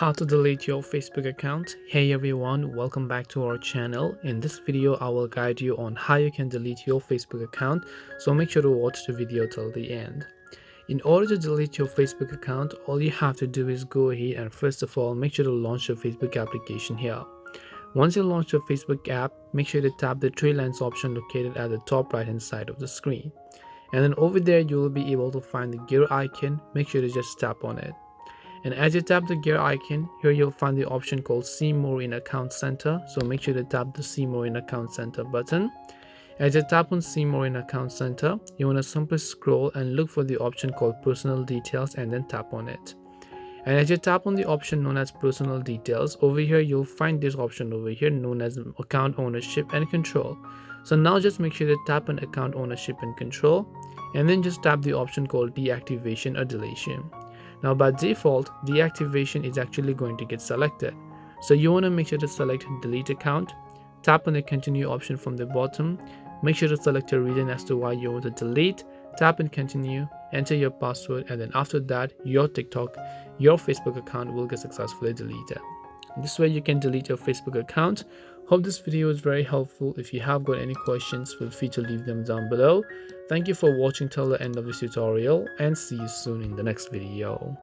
How to delete your Facebook account. Hey everyone, welcome back to our channel. In this video I will guide you on how you can delete your Facebook account, so make sure to watch the video till the end. In order to delete your Facebook account, all you have to do is go ahead and first of all make sure to launch your Facebook application here. Once you launch your Facebook app, make sure to tap the three lines option located at the top right hand side of the screen, and then over there you will be able to find the gear icon. Make sure to just tap on it. And as you tap the gear icon, here you'll find the option called See More in Account Center. So make sure to tap the See More in Account Center button. As you tap on See More in Account Center, you want to simply scroll and look for the option called Personal Details and then tap on it. And as you tap on the option known as Personal Details, over here you'll find this option over here known as Account Ownership and Control. So now just make sure to tap on Account Ownership and Control, and then just tap the option called Deactivation or Deletion. Now by default, deactivation is actually going to get selected. So you want to make sure to select delete account, tap on the continue option from the bottom, make sure to select a reason as to why you want to delete, tap and continue, enter your password, and then after that your TikTok, your Facebook account will get successfully deleted. This way you can delete your Facebook account. Hope this video is very helpful. If you have got any questions, feel free to leave them down below. Thank you for watching till the end of this tutorial, and see you soon in the next video.